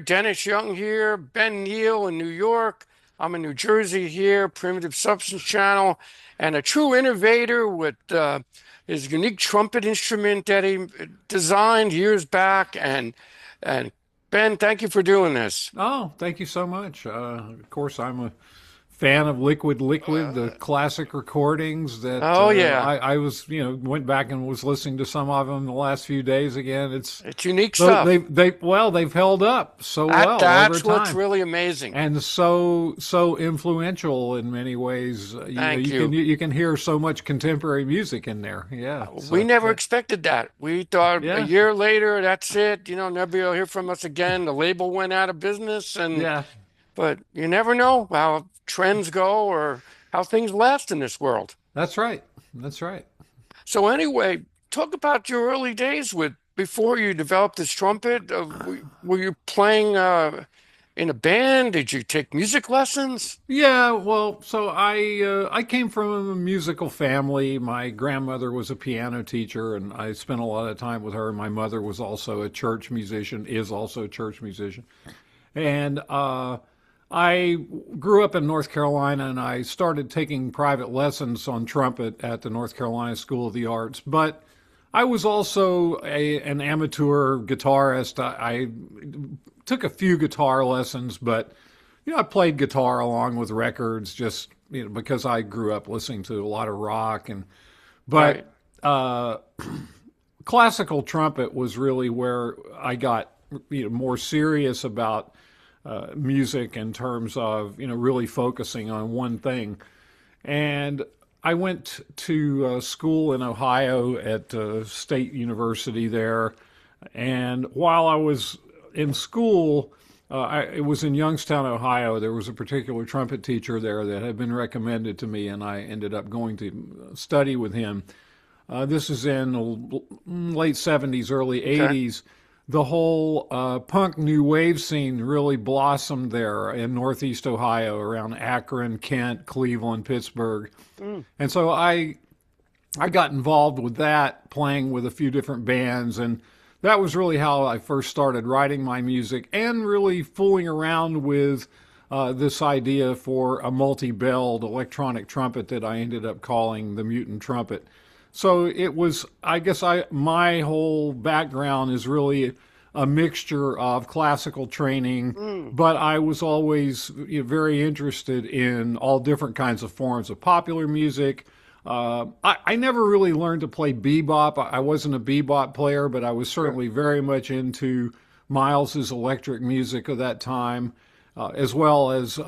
Dennis Young here, Ben Neill in New York. I'm in New Jersey here, Primitive Substance Channel, and a true innovator with his unique trumpet instrument that he designed years back. And Ben, thank you for doing this. Oh, thank you so much. Of course, I'm a fan of Liquid, the classic recordings that Oh yeah, I was, went back and was listening to some of them the last few days again. it's unique So stuff. they've held up so That well over that's what's time, really amazing. and so influential in many ways. Thank You can you. you can hear so much contemporary music in there. Yeah. We So never expected that. We thought a yeah, year later, that's it. Never you'll hear from us again. The label went out of business, yeah, but you never know how trends go or how things last in this world. that's right. That's right. So anyway, talk about your early days with before you developed this trumpet. Were you playing in a band? Did you take music lessons? Yeah, well, so I came from a musical family. My grandmother was a piano teacher, and I spent a lot of time with her. My mother was also a church musician, is also a church musician, and I grew up in North Carolina, and I started taking private lessons on trumpet at the North Carolina School of the Arts. But I was also an amateur guitarist. I took a few guitar lessons, but I played guitar along with records just because I grew up listening to a lot of rock and but Right. uh, classical trumpet was really where I got more serious about music in terms of really focusing on one thing. And I went to school in Ohio at State University there, and while I was in school, it was in Youngstown, Ohio. There was a particular trumpet teacher there that had been recommended to me, and I ended up going to study with him. This is in the late 70s, early Okay. 80s. The whole punk new wave scene really blossomed there in Northeast Ohio, around Akron, Kent, Cleveland, Pittsburgh. Mm. And so I got involved with that, playing with a few different bands, and that was really how I first started writing my music and really fooling around with this idea for a multi-belled electronic trumpet that I ended up calling the Mutant Trumpet. So it was, I guess, my whole background is really a mixture of classical training, Mm. but I was always very interested in all different kinds of forms of popular music. I never really learned to play bebop. I wasn't a bebop player, but I was Okay. certainly very much into Miles's electric music of that time, as well as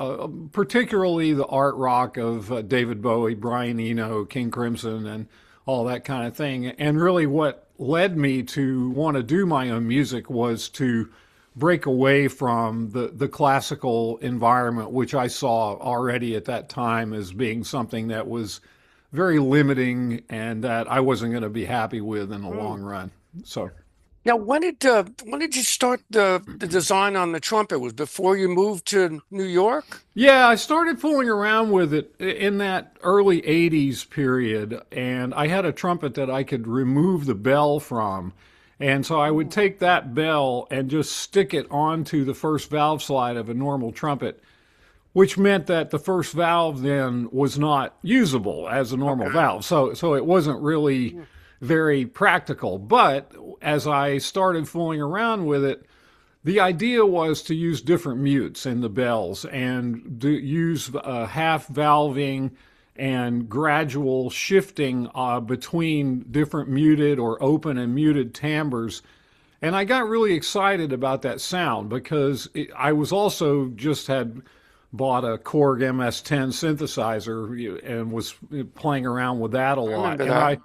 particularly the art rock of David Bowie, Brian Eno, King Crimson, and all that kind of thing. And really, what led me to want to do my own music was to break away from the classical environment, which I saw already at that time as being something that was very limiting and that I wasn't going to be happy with in the Mm. long run. So, Now, when did you start the design on the trumpet? Was before you moved to New York? yeah, I started fooling around with it in that early 80s period, and I had a trumpet that I could remove the bell from. And so I would Mm. take that bell and just stick it onto the first valve slide of a normal trumpet, which meant that the first valve then was not usable as a normal Okay. valve. So it wasn't really Mm. very practical. But as I started fooling around with it, the idea was to use different mutes in the bells and use half valving and gradual shifting between different muted or open and muted timbres. And I got really excited about that sound because I was also just had bought a Korg MS-10 synthesizer and was playing around with that a I lot. remember that.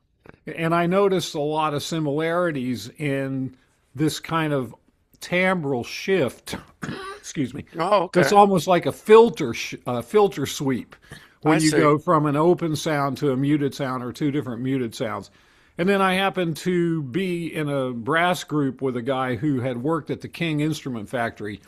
And I noticed a lot of similarities in this kind of timbral shift. Excuse me. Oh, That's okay. almost like a filter sweep I when you see. go from an open sound to a muted sound or two different muted sounds. And then I happened to be in a brass group with a guy who had worked at the King Instrument Factory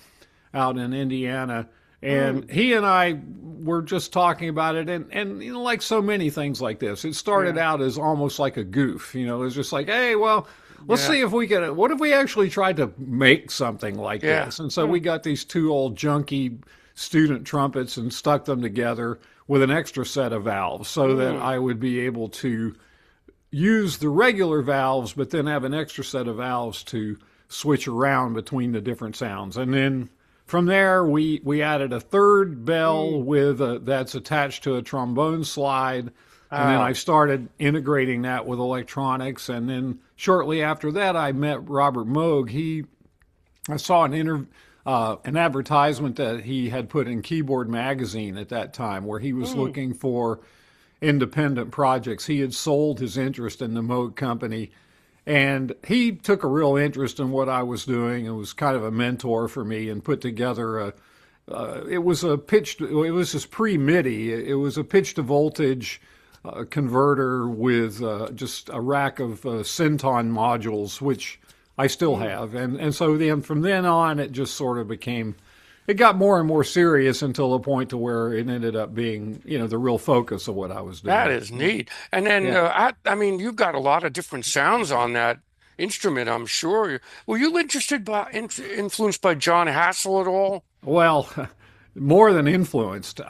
out in Indiana. Mm. And he and I were just talking about it. And like so many things like this, it started Yeah. out as almost like a goof. It was just like, hey, well, let's Yeah. see if we can, what if we actually tried to make something like Yeah. this? And so Hmm. we got these two old junky student trumpets and stuck them together with an extra set of valves so that Hmm. I would be able to use the regular valves, but then have an extra set of valves to switch around between the different sounds. And then from there, we added a third bell Hmm. with that's attached to a trombone slide. And then I Wow. started integrating that with electronics. And then shortly after that, I met Robert Moog. I saw an advertisement that he had put in Keyboard Magazine at that time, where he was Hmm. looking for independent projects. He had sold his interest in the Moog company, and he took a real interest in what I was doing and was kind of a mentor for me and put together it was a pitched, it was just pre MIDI. It was a pitch to voltage converter with just a rack of Synton modules, which I still Hmm. have. And so then from then on, it just sort of became, it got more and more serious until the point to where it ended up being, the real focus of what I was That doing. is neat. And then, Yeah. I mean, you've got a lot of different sounds on that instrument, I'm sure. Were you interested by, influenced by John Hassel at all? Well, more than influenced.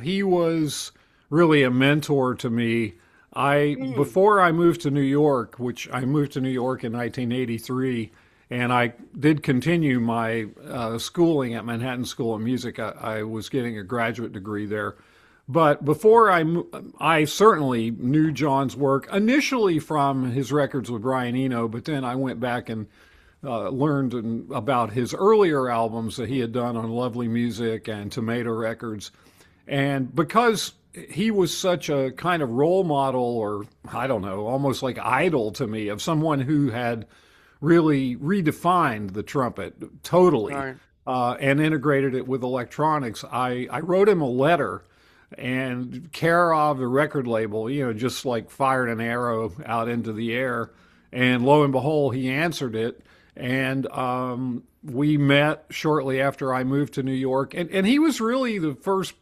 He was really a mentor to me. Hmm. Before I moved to New York, which I moved to New York in 1983, and I did continue my schooling at Manhattan School of Music. I was getting a graduate degree there. But before I certainly knew John's work initially from his records with Brian Eno, but then I went back and learned about his earlier albums that he had done on Lovely Music and Tomato Records. And because he was such a kind of role model, or I don't know, almost like idol to me, of someone who had really redefined the trumpet totally Right. and integrated it with electronics, I wrote him a letter, and care of the record label, just like fired an arrow out into the air. And lo and behold, he answered it. And we met shortly after I moved to New York. And he was really the first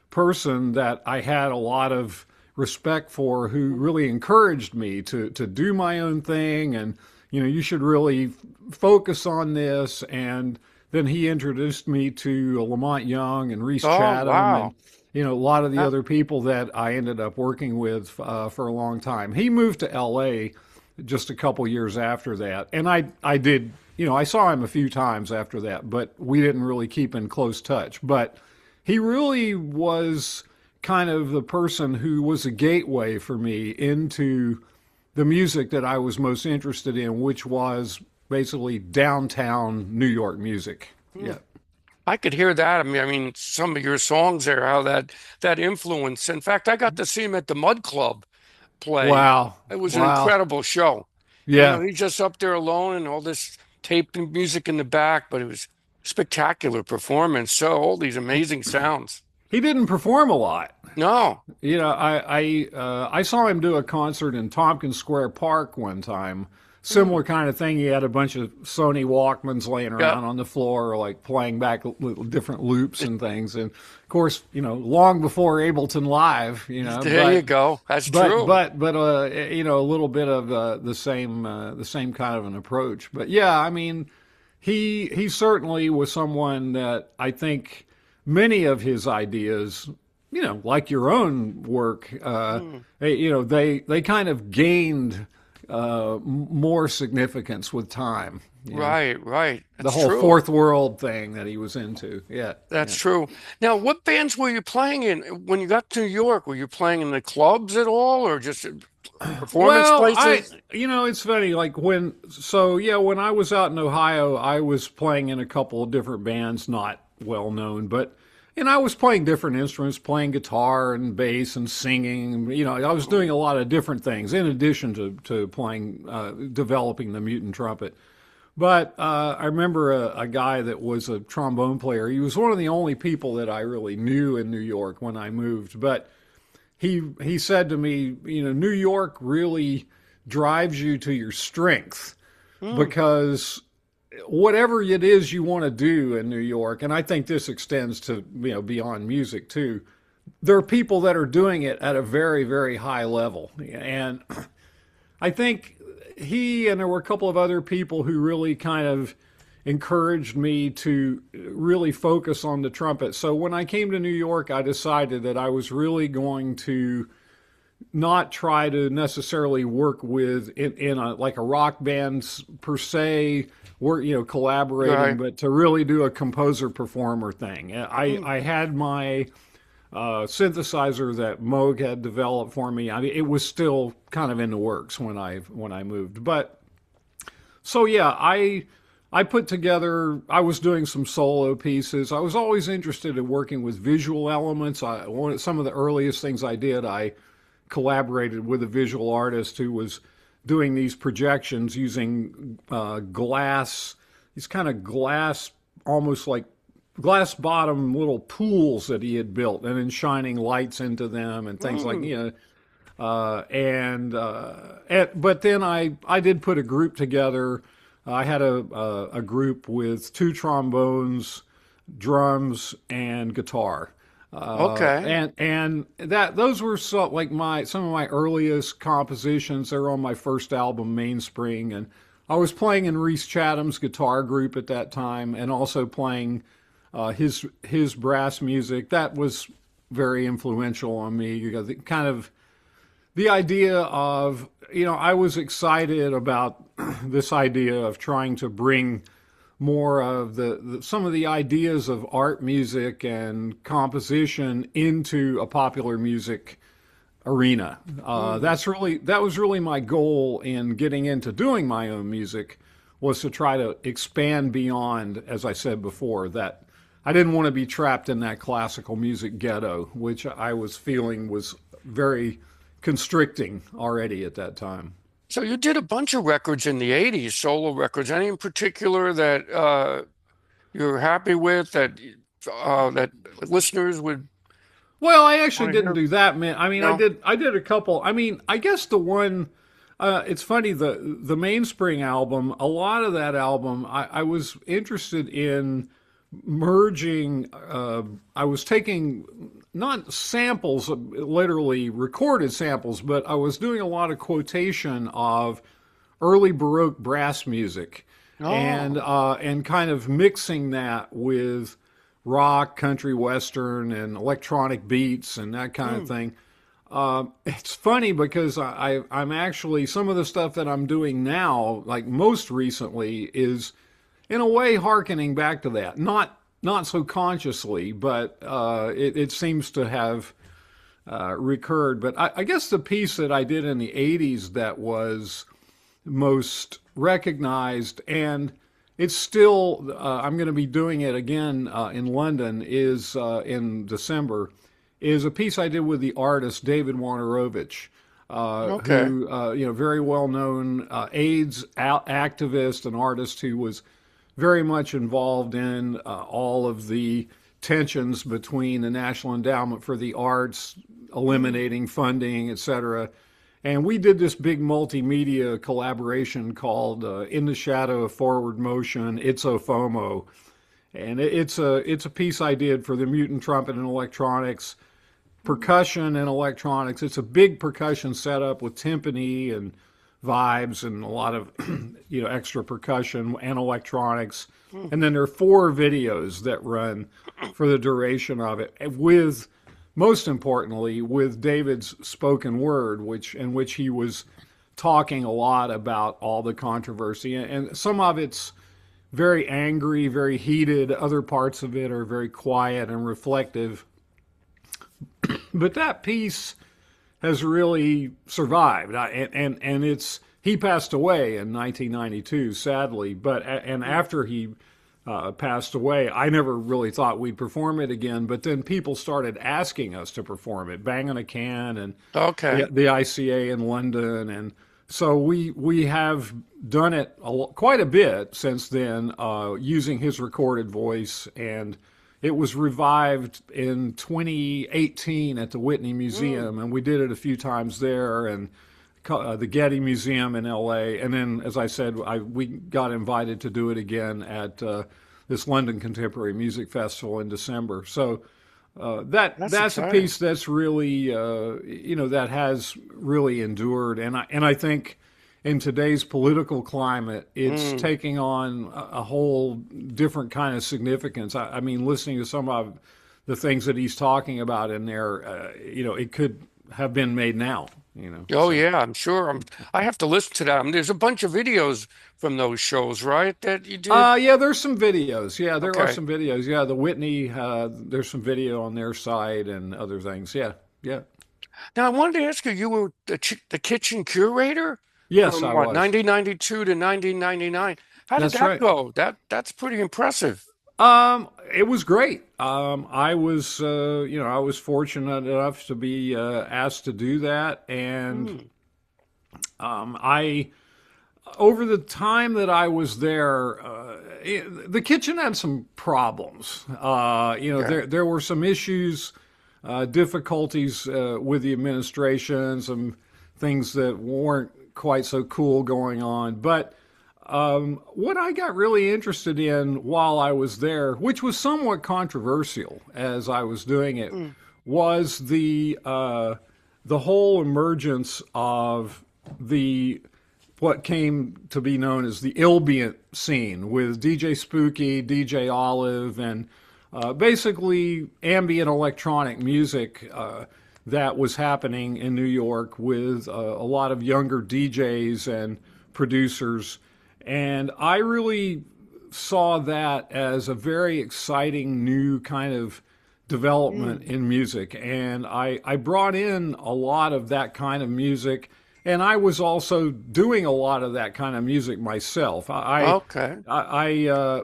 person that I had a lot of respect for, who really encouraged me to do my own thing. And, you should really focus on this. And then he introduced me to Lamont Young and Reese Oh, Chatham and, wow. a lot of the That, other people that I ended up working with for a long time. He moved to LA just a couple years after that. And I did, I saw him a few times after that, but we didn't really keep in close touch. But he really was kind of the person who was a gateway for me into the music that I was most interested in, which was basically downtown New York music. hmm. Yeah. I could hear that. I mean, some of your songs there, how that influence. In fact, I got to see him at the Mud Club play. Wow. It was an Wow. incredible show. Yeah. He's just up there alone and all this tape and music in the back, but it was spectacular performance. So all these amazing sounds. He didn't perform a lot. No. I saw him do a concert in Tompkins Square Park one time. Hmm. Similar kind of thing. He had a bunch of Sony Walkmans laying Yeah. around on the floor, like playing back different loops and things. And of course, long before Ableton Live, There you go. That's but true. but but a little bit of the same kind of an approach. But yeah, I mean, he certainly was someone that I think many of his ideas, like your own work, Hmm. they kind of gained more significance with time. Right, right. The That's whole true. fourth world thing that he was into. Yeah, That's yeah. true. Now, what bands were you playing in when you got to New York? Were you playing in the clubs at all or just at performance Well, places? it's funny. Like when I was out in Ohio, I was playing in a couple of different bands, not well known, but I was playing different instruments, playing guitar and bass and singing. I was doing a lot of different things in addition to playing, developing the mutant trumpet. But I remember a guy that was a trombone player. He was one of the only people that I really knew in New York when I moved. But he said to me, New York really drives you to your strength, Hmm. because whatever it is you want to do in New York, and I think this extends to beyond music too, there are people that are doing it at a very, very high level. And I think he and there were a couple of other people who really kind of encouraged me to really focus on the trumpet. So when I came to New York, I decided that I was really going to not try to necessarily work with in a like a rock band per se, work collaborating, Right. but to really do a composer performer thing. Mm. I had my synthesizer that Moog had developed for me. I mean, it was still kind of in the works when I moved. But so yeah, I put together. I was doing some solo pieces. I was always interested in working with visual elements. Some of the earliest things I did, I collaborated with a visual artist who was doing these projections using glass, these kind of glass, almost like glass bottom little pools that he had built, and then shining lights into them and things like Mm. but then I did put a group together. I had a group with two trombones, drums, and guitar. Okay. And that those were like my some of my earliest compositions. They were on my first album, Mainspring, and I was playing in Reese Chatham's guitar group at that time, and also playing his brass music. That was very influential on me. You know, kind of the idea of I was excited about this idea of trying to bring more of some of the ideas of art music and composition into a popular music arena. Mm. That was really my goal in getting into doing my own music, was to try to expand beyond, as I said before, that I didn't want to be trapped in that classical music ghetto, which I was feeling was very constricting already at that time. So you did a bunch of records in the 80s, solo records. Any in particular that you're happy with that listeners would Well, I actually want to didn't hear? do that, man. I mean, No? I did a couple. I mean, I guess the one it's funny, the Mainspring album, a lot of that album I was interested in merging I was taking not samples, literally recorded samples, but I was doing a lot of quotation of early Baroque brass music, Oh. and kind of mixing that with rock, country, western, and electronic beats and that kind of Mm. thing. It's funny because I'm actually, some of the stuff that I'm doing now, like most recently, is in a way hearkening back to that. Not so consciously, but it seems to have recurred. But I guess the piece that I did in the '80s that was most recognized, and it's still I'm going to be doing it again in London, is in December, is a piece I did with the artist David Wojnarowicz, Okay. who very well known AIDS activist and artist who was very much involved in all of the tensions between the National Endowment for the Arts, Mm. eliminating funding, et cetera. And we did this big multimedia collaboration called "In the Shadow of Forward Motion." It's a FOMO, and it's a piece I did for the mutant trumpet and electronics, percussion and electronics. It's a big percussion setup with timpani and vibes and a lot of extra percussion and electronics. Mm. And then there are four videos that run for the duration of it, with most importantly with David's spoken word, in which he was talking a lot about all the controversy, and some of it's very angry, very heated. Other parts of it are very quiet and reflective. But that piece has really survived, and it's he passed away in 1992, sadly. But and Mm. after he passed away, I never really thought we'd perform it again. But then people started asking us to perform it, Bang on a Can, and Okay. the ICA in London, and so we have done it quite a bit since then, using his recorded voice, and it was revived in 2018 at the Whitney Mm. Museum, and we did it a few times there, and the Getty Museum in LA, and then, as I said, we got invited to do it again at this London Contemporary Music Festival in December. So That's that's a exciting. piece that's really that has really endured, and I think in today's political climate, it's Mm. taking on a whole different kind of significance. I mean, listening to some of the things that he's talking about in there, it could have been made now, Oh so. yeah, I'm sure. I have to listen to that. There's a bunch of videos from those shows, right? That you did. Yeah, there's some videos. Yeah, there are Okay. some videos. Yeah, the Whitney, there's some video on their site and other things. Yeah, yeah. Now I wanted to ask you, you were the kitchen curator Yes, from I what, was. 1992 to 1999. How did That's that right. go? That's pretty impressive. It was great. I was fortunate enough to be asked to do that, and Mm. I, over the time that I was there, the kitchen had some problems. Okay. There were some issues, difficulties with the administration, some things that weren't quite so cool going on. But what I got really interested in while I was there, which was somewhat controversial as I was doing it, Mm. was the whole emergence of the what came to be known as the ambient scene with DJ Spooky, DJ Olive, and basically ambient electronic music that was happening in New York with a lot of younger DJs and producers. And I really saw that as a very exciting new kind of development Mm. in music. And I brought in a lot of that kind of music. And I was also doing a lot of that kind of music myself. Okay.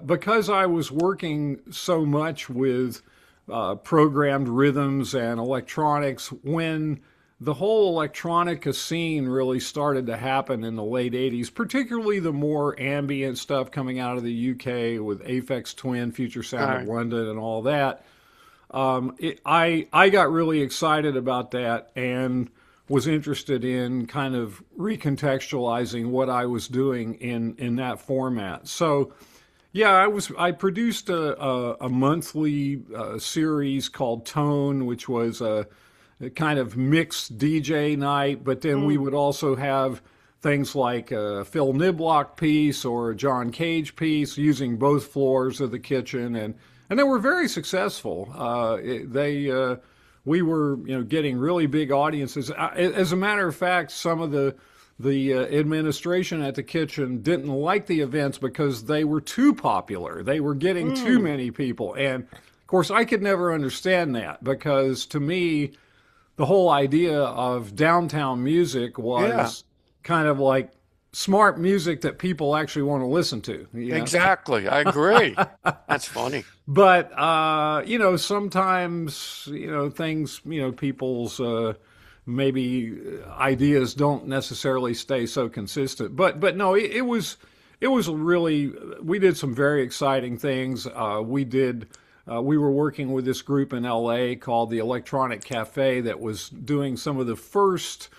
Because I was working so much with programmed rhythms and electronics when the whole electronica scene really started to happen in the late 80s, particularly the more ambient stuff coming out of the UK with Aphex Twin, Future All Sound of right. London, and all that. I got really excited about that and was interested in kind of recontextualizing what I was doing in that format. So yeah, I produced a monthly series called Tone, which was a kind of mixed DJ night, but then we Mm. would also have things like a Phil Niblock piece or a John Cage piece using both floors of the kitchen, and they were very successful. We were getting really big audiences. As a matter of fact, some of the administration at the kitchen didn't like the events because they were too popular. They were getting too Mm. many people, and of course, I could never understand that because to me, the whole idea of downtown music Yeah, was kind of like smart music that people actually want to listen to. exactly. I agree. That's funny. But sometimes things, people's maybe ideas don't necessarily stay so consistent. But no, it was really, we did some very exciting things. We were working with this group in LA called the Electronic Cafe that was doing some of the first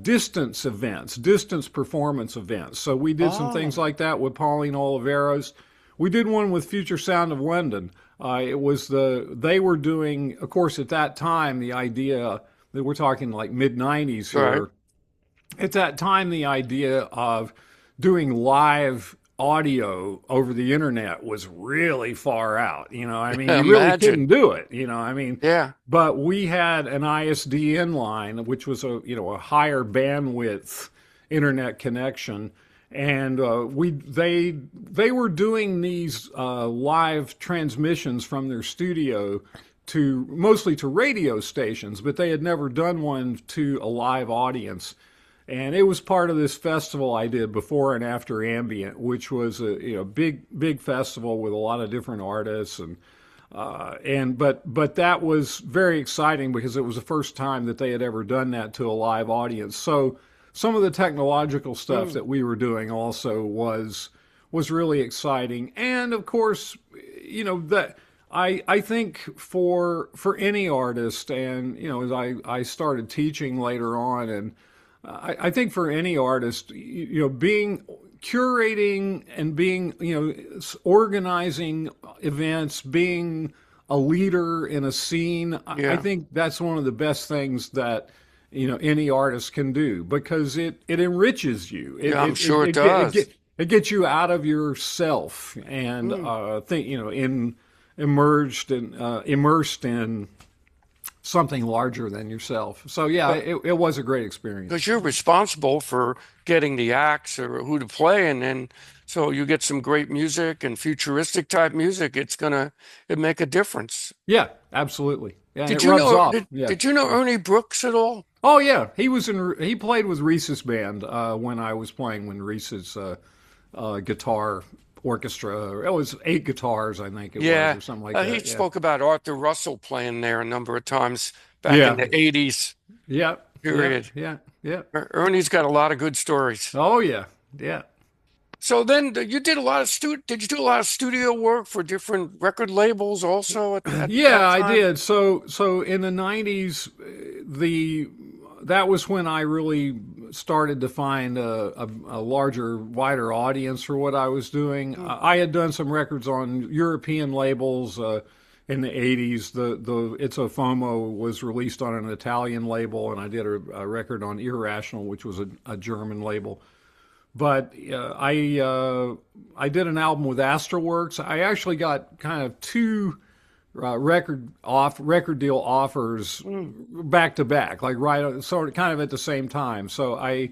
distance performance events. So we did some things Oh, like that with Pauline Oliveros. We did one with Future Sound of London. They were doing, of course, at that time, the idea that we're talking like mid 90s right. here. At that time, the idea of doing live audio over the internet was really far out. I mean, you really Imagine. couldn't do it. I mean, Yeah. but we had an ISDN line, which was a higher bandwidth internet connection, and they were doing these live transmissions from their studio to mostly to radio stations, but they had never done one to a live audience. And it was part of this festival I did before and after Ambient, which was a big festival with a lot of different artists but that was very exciting because it was the first time that they had ever done that to a live audience. So some of the technological stuff Mm. that we were doing also was really exciting. And of course, that I think for any artist, and as I started teaching later on, and I think for any artist, being curating and being, organizing events, being a leader in a scene, I Yeah. think that's one of the best things that any artist can do, because it enriches you. Yeah, I'm sure it does. It gets you out of yourself and Mm. think in immersed in something larger than yourself. So yeah, it was a great experience. Because you're responsible for getting the acts or who to play, and then so you get some great music and futuristic type music. It make a difference. Yeah, absolutely. Yeah, and Did it you rubs know off. did, Yeah. did you know Ernie Brooks at all? Oh yeah, he played with Reese's band when I was playing, when Reese's guitar orchestra. It was 8 guitars, I think it was, Yeah, or something like he that. Yeah. spoke about Arthur Russell playing there a number of times back in Yeah. the 80s Yeah. Yeah. period. Yeah. Yeah. Ernie's got a lot of good stories. Oh yeah. Yeah. So then you did a lot of did you do a lot of studio work for different record labels also at Yeah, that I time? did. So in the '90s, the that was when I really started to find a larger, wider audience for what I was doing. Mm. I had done some records on European labels in the '80s. The It's a FOMO was released on an Italian label, and I did a record on Irrational, which was a German label. But I did an album with Astralworks. I actually got kind of two record deal offers Mm. back to back, like right sort of kind of at the same time. So I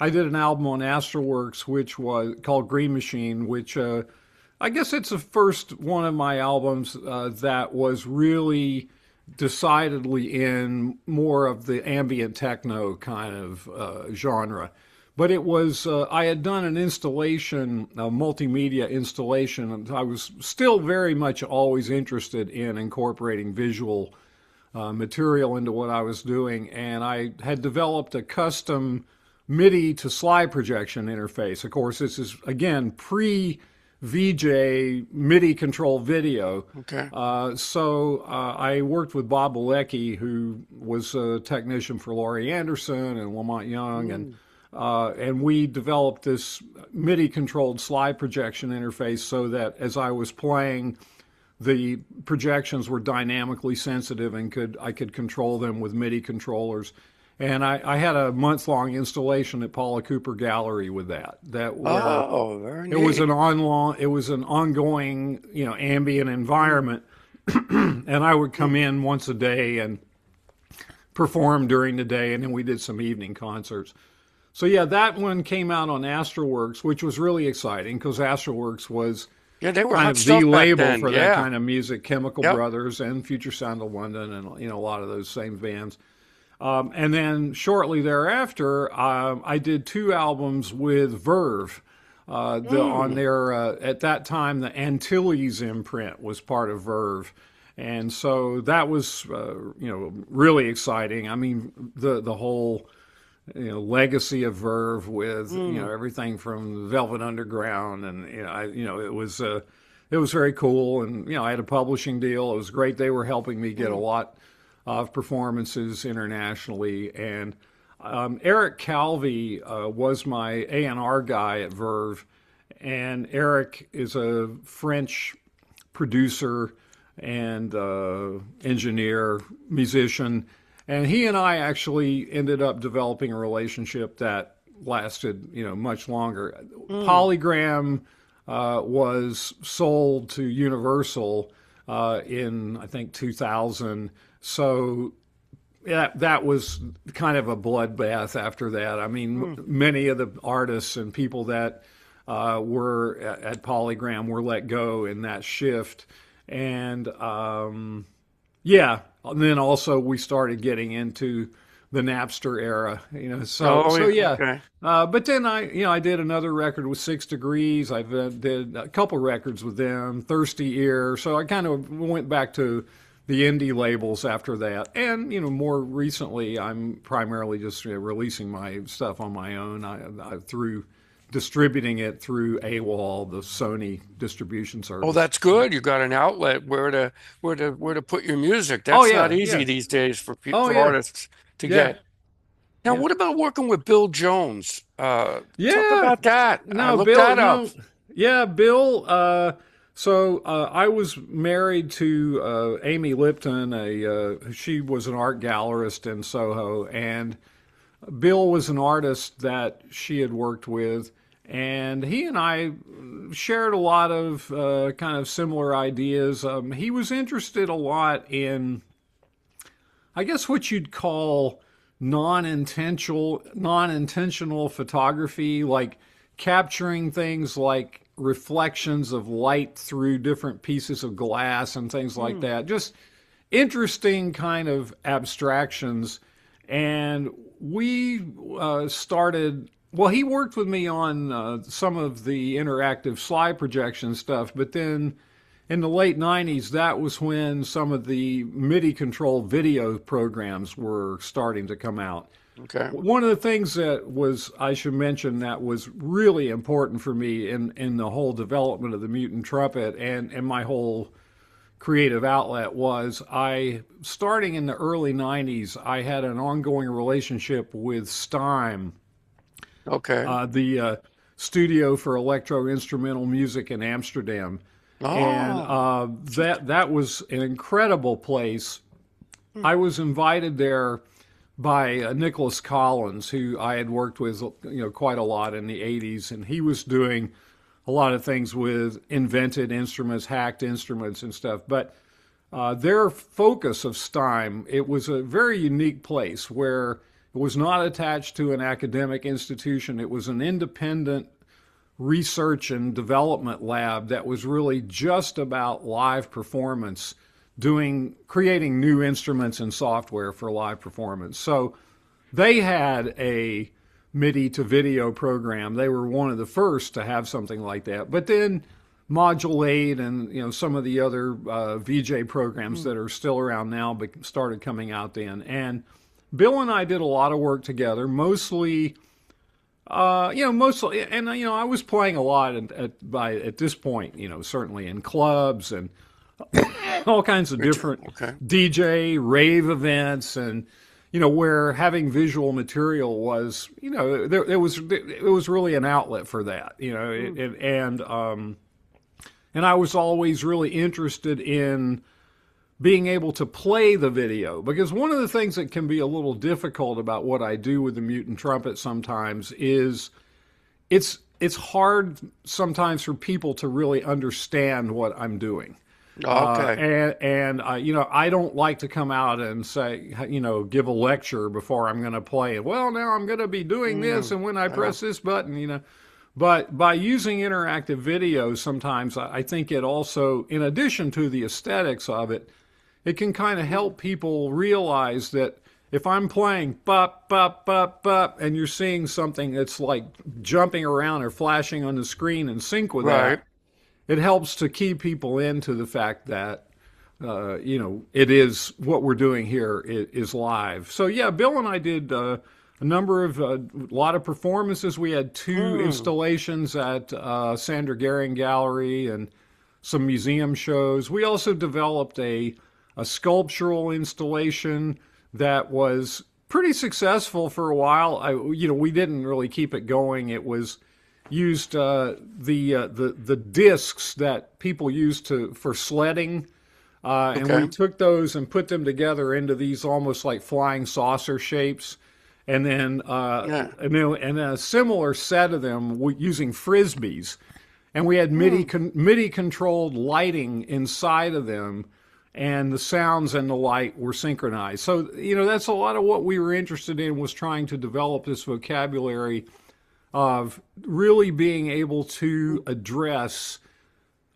did an album on Astralworks, which was called Green Machine, which I guess it's the first one of my albums that was really decidedly in more of the ambient techno kind of genre. But it was, I had done an installation, a multimedia installation, and I was still very much always interested in incorporating visual material into what I was doing. And I had developed a custom MIDI to slide projection interface. Of course, this is, again, pre VJ MIDI control video. Okay. I worked with Bob Alecki, who was a technician for Laurie Anderson and Lamont Young, Mm. and we developed this MIDI controlled slide projection interface so that as I was playing, the projections were dynamically sensitive and I could control them with MIDI controllers. And I had a month-long installation at Paula Cooper Gallery with that where Oh, very it was neat. it was an ongoing, ambient environment, and I would come in once a day and perform during the day, and then we did some evening concerts. So yeah, that one came out on Astralworks, which was really exciting because Astralworks was Yeah, they were kind hot of the stuff back label then. for that Yeah. kind of music. Chemical Yep. Brothers and Future Sound of London, and a lot of those same bands. And then shortly thereafter, I did 2 albums with Verve. On Mm. their at that time, the Antilles imprint was part of Verve, and so that was really exciting. I mean, the whole legacy of Verve with Mm. everything from Velvet Underground, and it was very cool. And I had a publishing deal. It was great. They were helping me get a Mm. lot of performances internationally. And Eric Calvi was my A&R guy at Verve, and Eric is a French producer and engineer, musician, and he and I actually ended up developing a relationship that lasted, much longer. Mm. Polygram was sold to Universal in I think 2000. So that was kind of a bloodbath after that. I mean, Mm. many of the artists and people that were at Polygram were let go in that shift. And yeah, and then also we started getting into the Napster era, Oh, so yeah. yeah. Okay. But then I did another record with 6 Degrees. I did a couple records with them, Thirsty Ear. So I kind of went back to the indie labels after that. And, more recently, I'm primarily just releasing my stuff on my own through distributing it through AWOL, the Sony distribution Oh, service. that's good. You got an outlet where to put your music. Oh, That's not yeah, easy yeah. these days Oh, for yeah, artists to yeah, get. Now, yeah. what about working with Bill Jones? Talk Yeah. about that. I No, looked Bill, that up. yeah, Bill. So I was married to Amy Lipton. She was an art gallerist in Soho, and Bill was an artist that she had worked with, and he and I shared a lot of kind of similar ideas. He was interested a lot in, I guess, what you'd call non-intentional photography, like capturing things like reflections of light through different pieces of glass and things like that. Just interesting kind of abstractions. And we started, well, he worked with me on some of the interactive slide projection stuff, but then in the late 90s, that was when some of the MIDI controlled video programs were starting to come out. Okay. One of the things that was, I should mention, that was really important for me in the whole development of the mutant trumpet and my whole creative outlet was starting in the early 90s, I had an ongoing relationship with STEIM, Okay. the studio for electro-instrumental music in Amsterdam. And Oh, that was an incredible place. I was invited there by Nicholas Collins, who I had worked with, quite a lot in the '80s, and he was doing a lot of things with invented instruments, hacked instruments, and stuff. But their focus of STEIM, it was a very unique place where it was not attached to an academic institution. It was an independent research and development lab that was really just about live performance, creating new instruments and software for live performance. So they had a MIDI to video program. They were one of the first to have something like that. But then Modulate and some of the other VJ programs that are still around now started coming out then. And Bill and I did a lot of work together, mostly. Mostly, and I was playing a lot at this point, certainly in clubs and all kinds of different okay. DJ rave events, and where having visual material was, it was really an outlet for that, and I was always really interested in being able to play the video, because one of the things that can be a little difficult about what I do with the mutant trumpet sometimes is it's hard sometimes for people to really understand what I'm doing. Okay. I don't like to come out and say, give a lecture before I'm going to play it. Well, now I'm going to be doing this, and when I press this button, But by using interactive videos, sometimes I think it also, in addition to the aesthetics of it, it can kind of help people realize that if I'm playing bop, bop, bop, bop, and you're seeing something that's like jumping around or flashing on the screen in sync with Right. that, it helps to key people into the fact that, it is what we're doing here is live. So, yeah, Bill and I did a lot of performances. We had two installations at Sandra Gehring Gallery and some museum shows. We also developed a sculptural installation that was pretty successful for a while. We didn't really keep it going. It was used the discs that people used for sledding, and we took those and put them together into these almost like flying saucer shapes, and then and a similar set of them using frisbees, and we had MIDI controlled lighting inside of them, and the sounds and the light were synchronized. So, that's a lot of what we were interested in, was trying to develop this vocabulary of really being able to address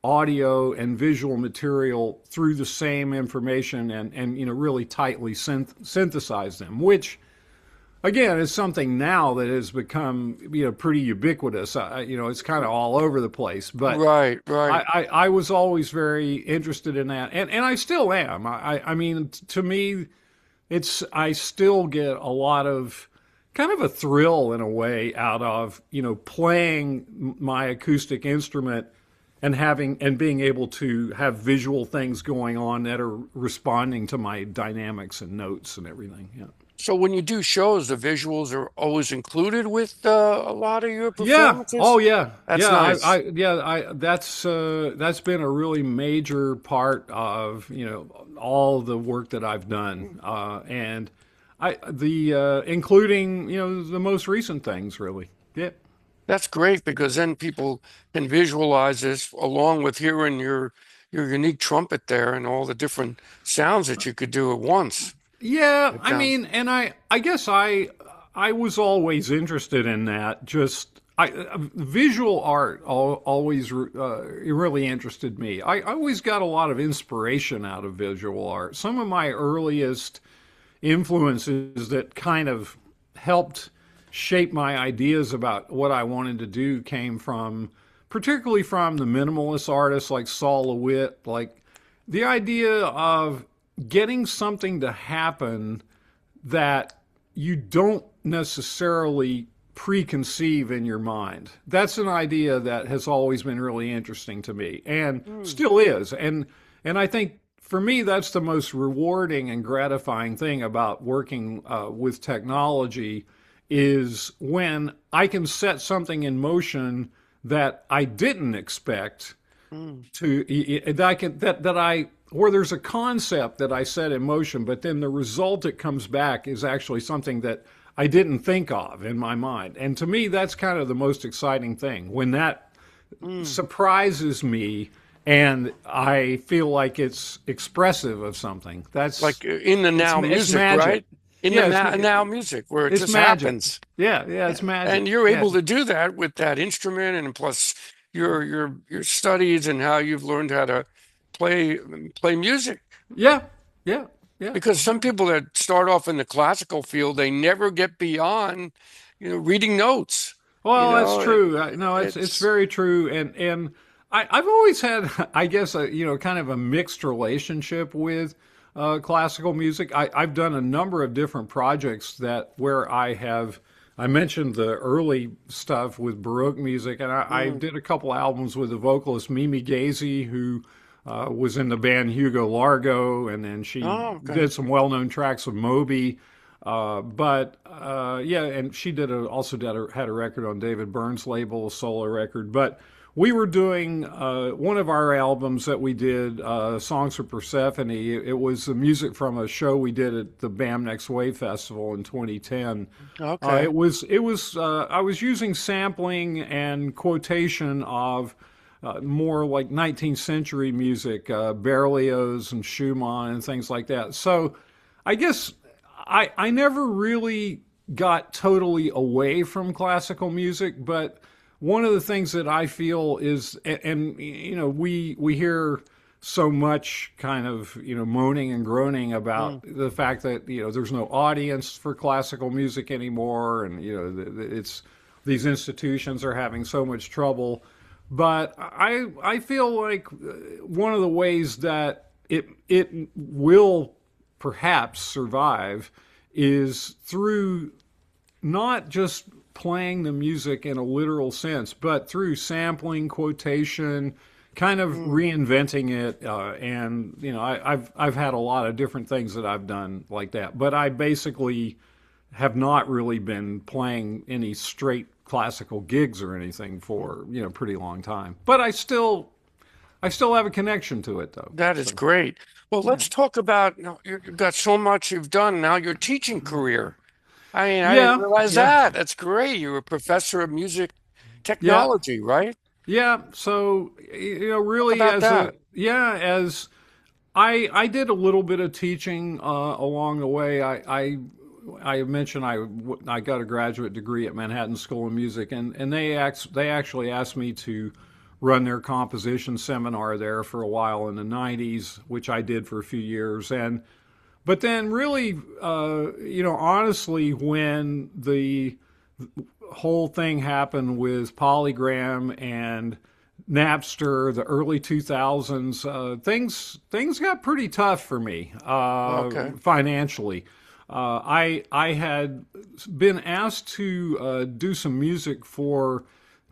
audio and visual material through the same information and really tightly synthesize them, which, again, is something now that has become, pretty ubiquitous. It's kind of all over the place. But Right. I was always very interested in that, and I still am. I mean, to me, I still get a lot of kind of a thrill in a way out of playing my acoustic instrument and being able to have visual things going on that are responding to my dynamics and notes and everything. Yeah. So when you do shows, the visuals are always included with a lot of your Yeah. performances. Oh, yeah. That's Yeah. nice. That's been a really major part of all the work that I've done, and the including the most recent things, really. Yeah. That's great because then people can visualize this along with hearing your unique trumpet there and all the different sounds that you could do at once. Yeah, It I sounds mean, and I guess I was always interested in that. Just visual art always really interested me. I always got a lot of inspiration out of visual art. Some of my earliest influences that kind of helped shape my ideas about what I wanted to do came from, particularly from the minimalist artists like Saul LeWitt, like the idea of getting something to happen that you don't necessarily preconceive in your mind. That's an idea that has always been really interesting to me and mm, still is. And I think for me that's the most rewarding and gratifying thing about working with technology is when I can set something in motion that I didn't expect mm. that I can that I where there's a concept that I set in motion, but then the result that comes back is actually something that I didn't think of in my mind. And to me, that's kind of the most exciting thing when that Mm. surprises me and I feel like it's expressive of something. Like in the now It's music, magic. right? In the Yeah, now music where it it's just magic. happens. Yeah, yeah, it's magic. And you're Yeah, able to do that with that instrument and plus your studies and how you've learned how to play play music. yeah, yeah, yeah. Because some people that start off in the classical field, they never get beyond, reading notes. You Well, that's know, it, true. No, it's it's very true, and I've always had, I guess, kind of a mixed relationship with classical music. I've done a number of different projects that where I mentioned the early stuff with Baroque music, and I mm, did a couple albums with the vocalist Mimi Gazy, who was in the band Hugo Largo, and then she oh, okay. did some well-known tracks with Moby. But yeah, and she had a record on David Byrne's label, a solo record. But we were doing one of our albums that we did, Songs for Persephone. It was the music from a show we did at the BAM Next Wave Festival in 2010. Okay. I was using sampling and quotation of more like 19th century music, Berlioz and Schumann and things like that. So I guess I never really got totally away from classical music, but one of the things that I feel is, and we hear so much kind of moaning and groaning about Mm, the fact that there's no audience for classical music anymore, and it's these institutions are having so much trouble. But I feel like one of the ways that it will perhaps survive is through not just playing the music in a literal sense, but through sampling, quotation, kind of mm. reinventing it. And I've had a lot of different things that I've done like that, but I basically have not really been playing any straight classical gigs or anything for a pretty long time. But I still have a connection to it though. That is So great. Well, yeah. let's talk about, you've got so much you've done now, your teaching career. I mean, I didn't Yeah, realize yeah, that. That's great. You're a professor of music yeah. technology, right? Yeah, so How really, about that? as I did a little bit of teaching along the way. I mentioned I got a graduate degree at Manhattan School of Music, and they actually asked me to run their composition seminar there for a while in the '90s, which I did for a few years, and but then really, honestly, when the whole thing happened with Polygram and Napster, the early 2000s, things got pretty tough for me Okay. financially. I had been asked to do some music for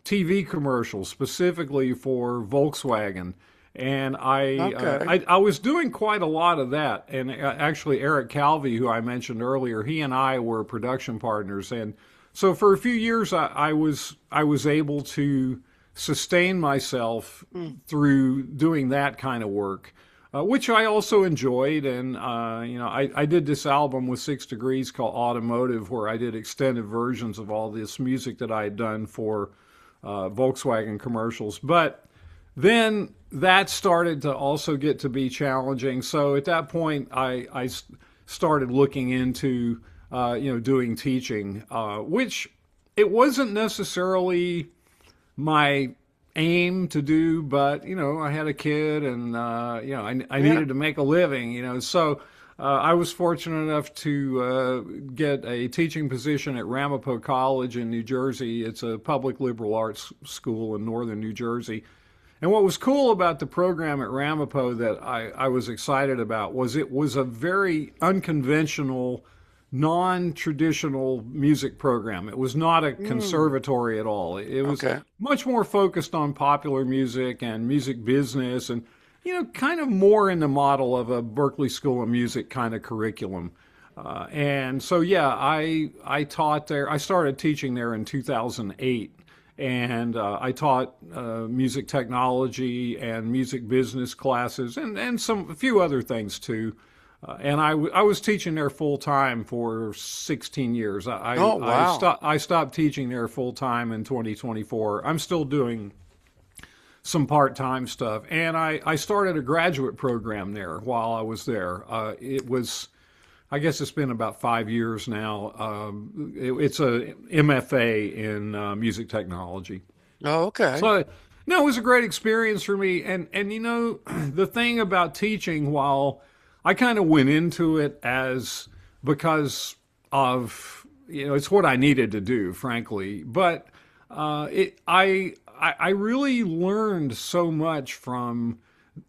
TV commercials, specifically for Volkswagen, And Okay. I was doing quite a lot of that. And actually, Eric Calvi, who I mentioned earlier, he and I were production partners. And so for a few years, I was able to sustain myself Mm. through doing that kind of work, which I also enjoyed. And I did this album with 6 Degrees called Automotive, where I did extended versions of all this music that I had done for Volkswagen commercials. But then that started to also get to be challenging. So at that point, I started looking into doing teaching, which it wasn't necessarily my aim to do, but I had a kid, and I Yeah. needed to make a living, so I was fortunate enough to get a teaching position at Ramapo College in New Jersey. It's a public liberal arts school in northern New Jersey. And what was cool about the program at Ramapo that I was excited about was it was a very unconventional, non-traditional music program. It was not a Mm. conservatory at all. It was Okay. much more focused on popular music and music business, and kind of more in the model of a Berklee School of Music kind of curriculum. And so, yeah, I taught there. I started teaching there in 2008. And I taught music technology and music business classes, and a few other things too. And I was teaching there full time for 16 years. Oh, wow. I stopped teaching there full time in 2024. I'm still doing some part time stuff, and I started a graduate program there while I was there. It was, I guess it's been about 5 years now. It's a MFA in music technology. Oh, okay. So, no, it was a great experience for me. And the thing about teaching, while I kind of went into it as because of it's what I needed to do, frankly. But I really learned so much from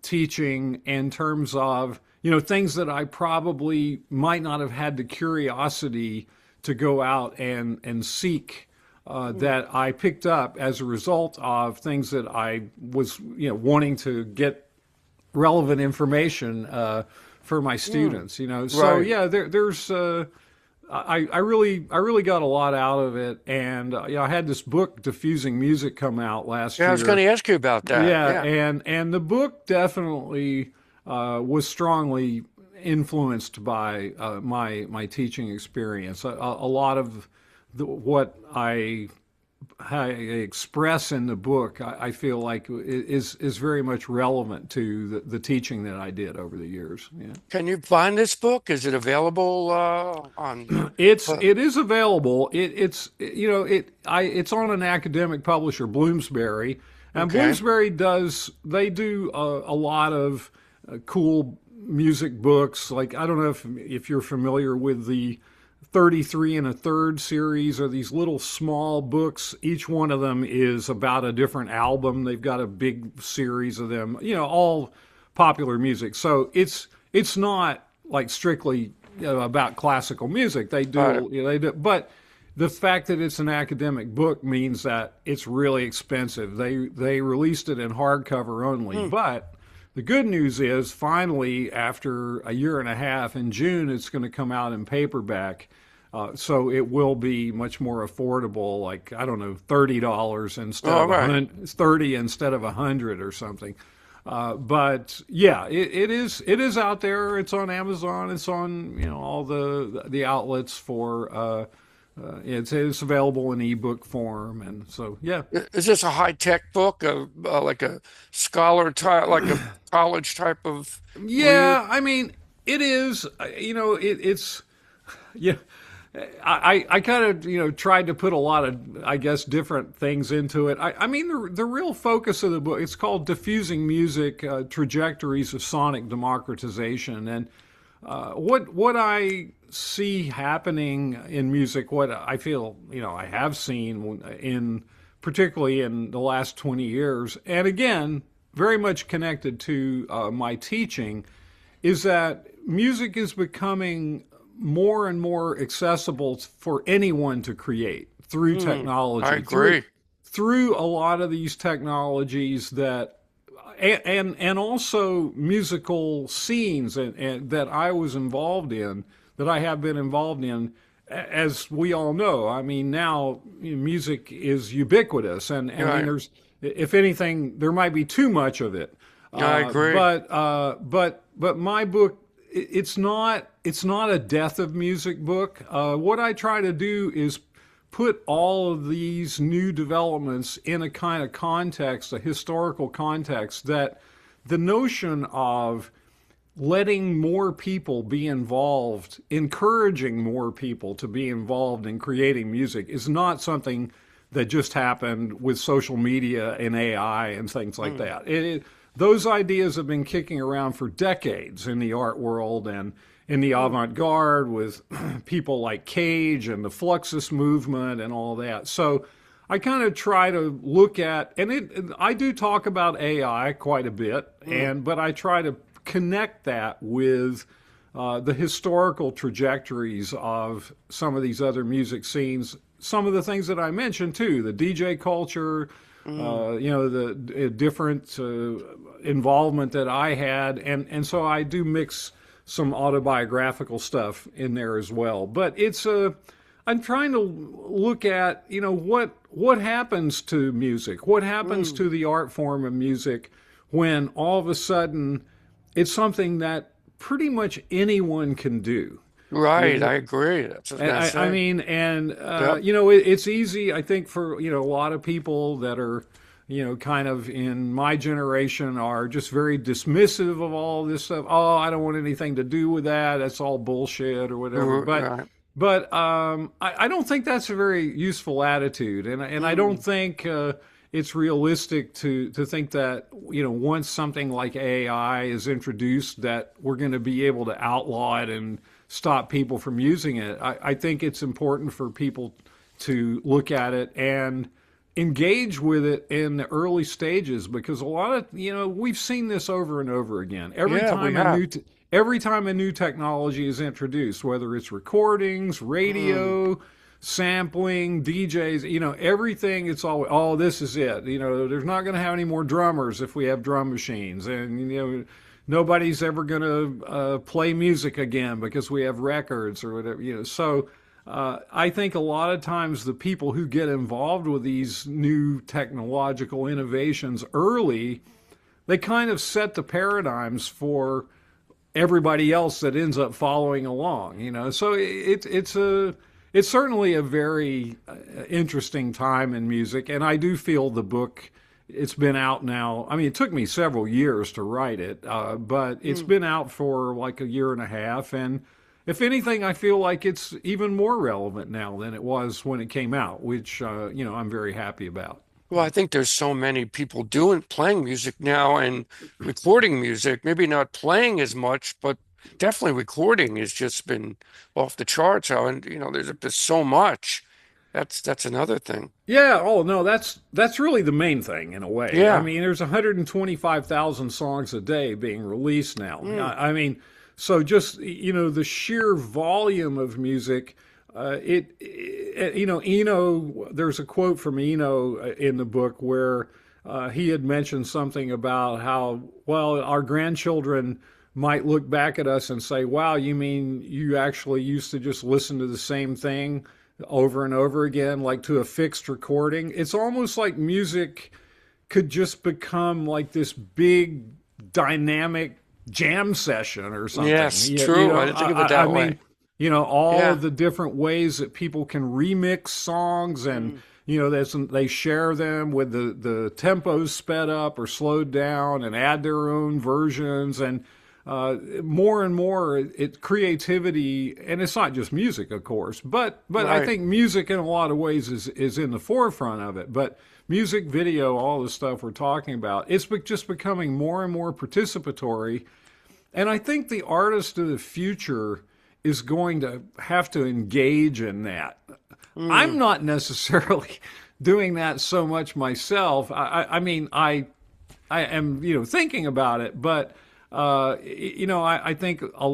teaching in terms of things that I probably might not have had the curiosity to go out and seek, that I picked up as a result of things that I was wanting to get relevant information for my Mm. students. So Right. yeah, there's I really got a lot out of it. And I had this book, Diffusing Music, come out last Yeah, I was going year. to ask you about that. Yeah, Yeah. and the book definitely was strongly influenced by my teaching experience. A lot of what I express in the book, I feel like is very much relevant to the teaching that I did over the years. Yeah. Can you find this book? Is it available on? Uh, It is available. It's on an academic publisher, Bloomsbury, and okay. Bloomsbury they do a lot of cool music books. Like, I don't know if you're familiar with the 33 and a third series, or these little small books. Each one of them is about a different album. They've got a big series of them, all popular music. So it's not like strictly about classical music. They Got it. do, they do, but the fact that it's an academic book means that it's really expensive. They released it in hardcover only, Hmm. but the good news is, finally, after a year and a half, in June, it's going to come out in paperback. So it will be much more affordable, like, I don't know, $30 instead All of right. 30 instead of 100 or something. But yeah, it is out there. It's on Amazon. It's on all the outlets for. It's available in ebook form, and so yeah. Is this a high-tech book, like a scholar type, like a college type of read? Yeah, I mean, it is. It's yeah. I kind of tried to put a lot of, I guess, different things into it. I mean, the real focus of the book, it's called Diffusing Music: Trajectories of Sonic Democratization. And what I see happening in music, what I feel I have seen in particularly in the last 20 years, and again, very much connected to my teaching, is that music is becoming more and more accessible for anyone to create through Hmm. I technology, agree. through a lot of these technologies that and also musical scenes and that I was involved in, that I have been involved in. As we all know, I mean, now music is ubiquitous, and I mean, Right. there's, if anything, there might be too much of it. I agree. But my book, it's not a death of music book. What I try to do is put all of these new developments in a kind of context, a historical context, that the notion of letting more people be involved, encouraging more people to be involved in creating music is not something that just happened with social media and AI and things like that. Those ideas have been kicking around for decades in the art world and in the avant-garde with people like Cage and the Fluxus movement and all that. So I kind of try to look at, and I do talk about AI quite a bit, but I try to connect that with the historical trajectories of some of these other music scenes. Some of the things that I mentioned too, the DJ culture, the different involvement that I had, and so I do mix some autobiographical stuff in there as well. But I'm trying to look at, what happens to music, what happens to the art form of music when all of a sudden it's something that pretty much anyone can do. Right. I agree. That's what I was gonna I say. mean, and Yep. it's easy, I think, for a lot of people that are kind of in my generation are just very dismissive of all this stuff. Oh, I don't want anything to do with that. That's all bullshit or whatever. Right. I don't think that's a very useful attitude, and I don't think it's realistic to think that once something like AI is introduced that we're going to be able to outlaw it and stop people from using it. I think it's important for people to look at it and engage with it in the early stages, because a lot of we've seen this over and over again. Yeah, we have. Every time a new technology is introduced, whether it's recordings, radio, sampling, DJs, everything, it's always, oh, this is it. There's not going to have any more drummers if we have drum machines, and nobody's ever going to play music again because we have records or whatever. So I think a lot of times the people who get involved with these new technological innovations early, they kind of set the paradigms for everybody else that ends up following along. So it's certainly a very interesting time in music, and I do feel the book, it's been out now. I mean, it took me several years to write it, but it's been out for like a year and a half, and if anything, I feel like it's even more relevant now than it was when it came out, which I'm very happy about. Well, I think there's so many people playing music now and recording music, maybe not playing as much, but definitely recording has just been off the charts. And there's so much. That's another thing. Yeah. Oh no, that's really the main thing in a way. I Yeah. mean, there's 125,000 songs a day being released now. I mean, so just the sheer volume of music. Eno. There's a quote from Eno in the book where he had mentioned something about how, well, our grandchildren might look back at us and say, wow, you mean you actually used to just listen to the same thing over and over again, like to a fixed recording? It's almost like music could just become like this big dynamic jam session or something. Yes, true. I didn't think of it that way. Mean, all Yeah. of the different ways that people can remix songs, and they share them with the tempos sped up or slowed down and add their own versions, and more and more creativity, and it's not just music, of course, but I Right. think music in a lot of ways is in the forefront of it. But music, video, all the stuff we're talking about, it's just becoming more and more participatory, and I think the artist of the future is going to have to engage in that. I'm not necessarily doing that so much myself. I mean, I am, thinking about it, but I think a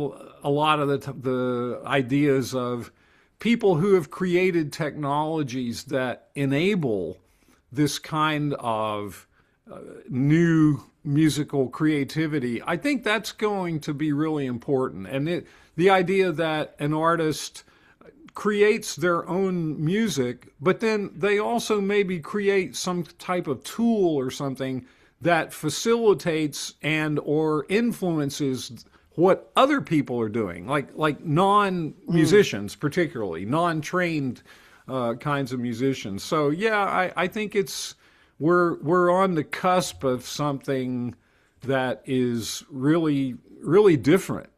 lot of the ideas of people who have created technologies that enable this kind of new musical creativity, I think that's going to be really important. And the idea that an artist creates their own music, but then they also maybe create some type of tool or something that facilitates and or influences what other people are doing, like Mm. non-musicians, particularly non-trained kinds of musicians. So yeah, I think we're on the cusp of something that is really different.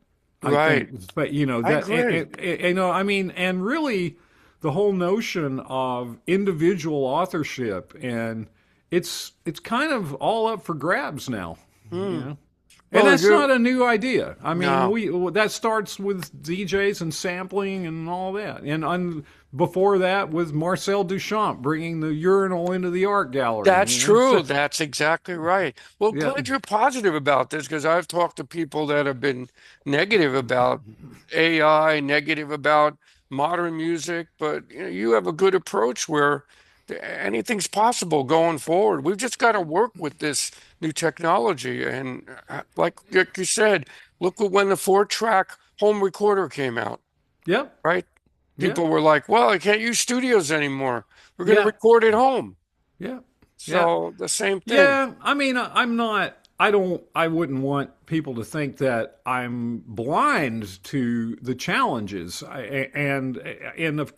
I Right. think, but you know I that agree. you know, I mean, and really, the whole notion of individual authorship, and it's kind of all up for grabs now, you Mm. know. And Well, that's not a new idea. I mean, no. we that starts with DJs and sampling and all that, and before that with Marcel Duchamp bringing the urinal into the art gallery. That's You know, so true. That's exactly right. Well, yeah, glad you're positive about this because I've talked to people that have been negative about AI, negative about modern music, but you have a good approach where anything's possible going forward. We've just got to work with this new technology. And like you said, look at when the four-track home recorder came out, yep, right? yeah, People were like, well, I can't use studios anymore. We're going to yeah, record at home. yeah, yeah. So the same thing. Yeah, I mean, I'm not. I don't. I wouldn't want people to think that I'm blind to the challenges.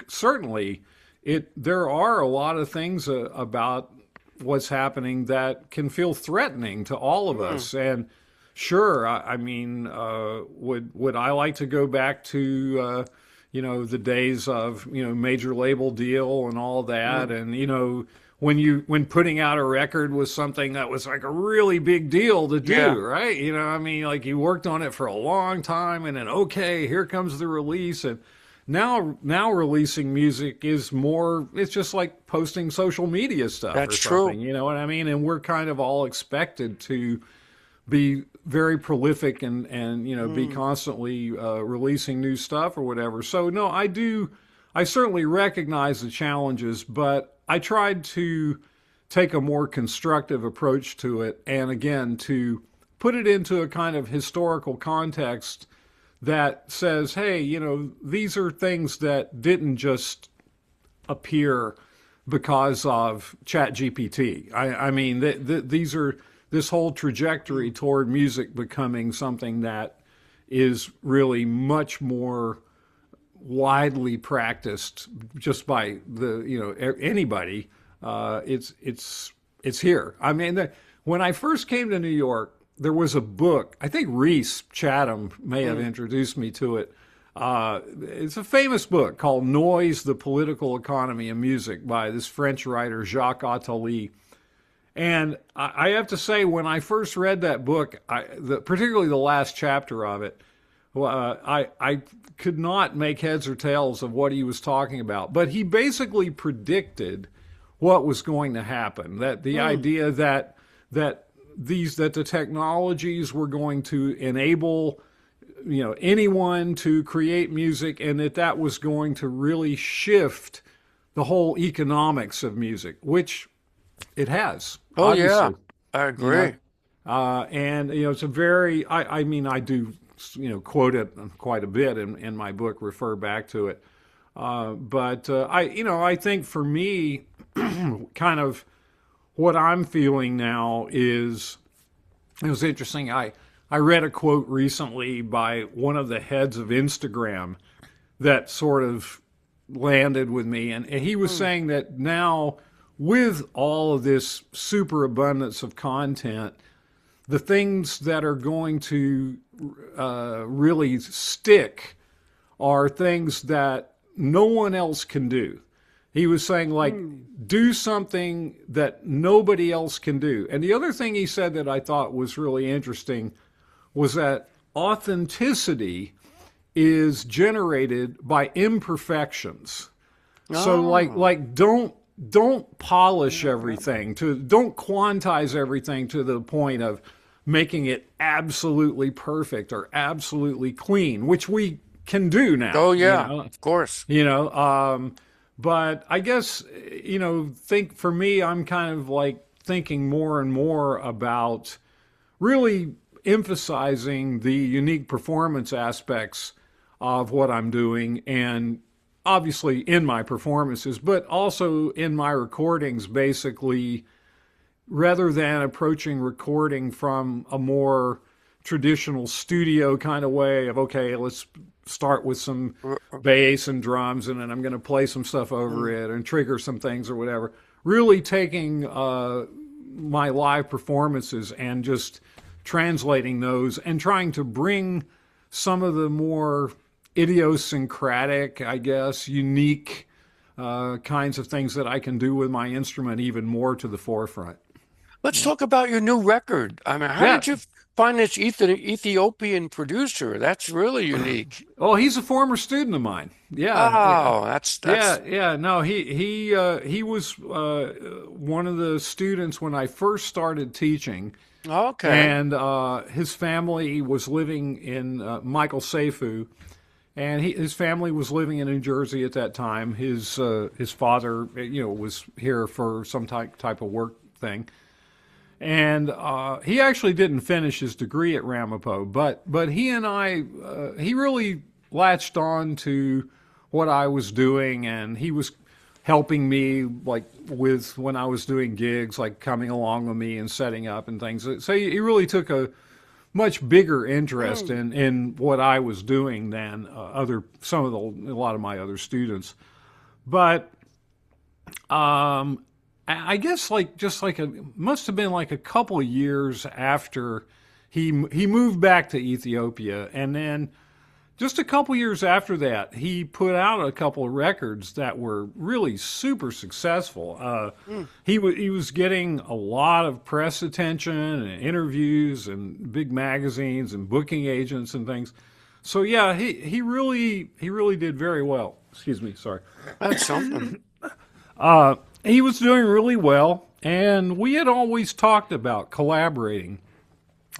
Certainly, there are a lot of things about what's happening that can feel threatening to all of Hmm. us. And sure, I mean, would I like to go back to the days of major label deal and all that, Hmm. and when putting out a record was something that was like a really big deal to Yeah, do, right? I mean, like you worked on it for a long time, and then okay, here comes the release, and now releasing music is more. It's just like posting social media stuff or that's true. something. You know what I mean? And we're kind of all expected to be very prolific and be Hmm. constantly releasing new stuff or whatever. So no, I do. I certainly recognize the challenges, but I tried to take a more constructive approach to it, and again to put it into a kind of historical context that says, hey, these are things that didn't just appear because of Chat GPT. I mean, these are this whole trajectory toward music becoming something that is really much more widely practiced just by anybody. It's here. I mean, when I first came to New York, there was a book. I think Reese Chatham may have Hmm. introduced me to it. It's a famous book called Noise, the Political Economy of Music by this French writer, Jacques Attali. And I have to say, when I first read that book, particularly the last chapter of it, I could not make heads or tails of what he was talking about. But he basically predicted what was going to happen. That the Hmm. idea that the technologies were going to enable anyone to create music, and that was going to really shift the whole economics of music, which it has, Oh yeah, obviously. I you know agree. and it's a very I mean, I do quote it quite a bit in my book, refer back to it, but I think for me, kind of what I'm feeling now is, it was interesting. I read a quote recently by one of the heads of Instagram that sort of landed with me. And he was Hmm. saying that now, with all of this superabundance of content, the things that are going to really stick are things that no one else can do. He was saying, like, Hmm. do something that nobody else can do. And the other thing he said that I thought was really interesting was that authenticity is generated by imperfections. So Oh, don't polish yeah. everything, don't quantize everything to the point of making it absolutely perfect or absolutely clean, which we can do now, Oh yeah, of course. you know. But I guess think for me, I'm kind of like thinking more and more about really emphasizing the unique performance aspects of what I'm doing, and obviously in my performances, but also in my recordings, basically, rather than approaching recording from a more traditional studio kind of way of, okay, let's start with some bass and drums and then I'm going to play some stuff over it and trigger some things or whatever. Really taking my live performances and just translating those and trying to bring some of the more idiosyncratic, I guess, unique kinds of things that I can do with my instrument even more to the forefront. Let's talk about your new record. I mean, how Yeah. did you find this Ethiopian producer? That's really unique. Oh, he's a former student of mine. Yeah. Oh, Yeah, that's yeah. No, he was one of the students when I first started teaching, okay. and his family was living in Michael Seifu, and his family was living in New Jersey at that time. His father, was here for some type of work thing, and he actually didn't finish his degree at Ramapo, but he and I, he really latched on to what I was doing, and he was helping me like with when I was doing gigs, like coming along with me and setting up and things. So he really took a much bigger interest in what I was doing than a lot of my other students. But I guess must have been like a couple of years after he moved back to Ethiopia, and then just a couple years after that, he put out a couple of records that were really super successful. He was getting a lot of press attention and interviews and big magazines and booking agents and things. So yeah, he really did very well. Excuse me, sorry. that's something. He was doing really well, and we had always talked about collaborating.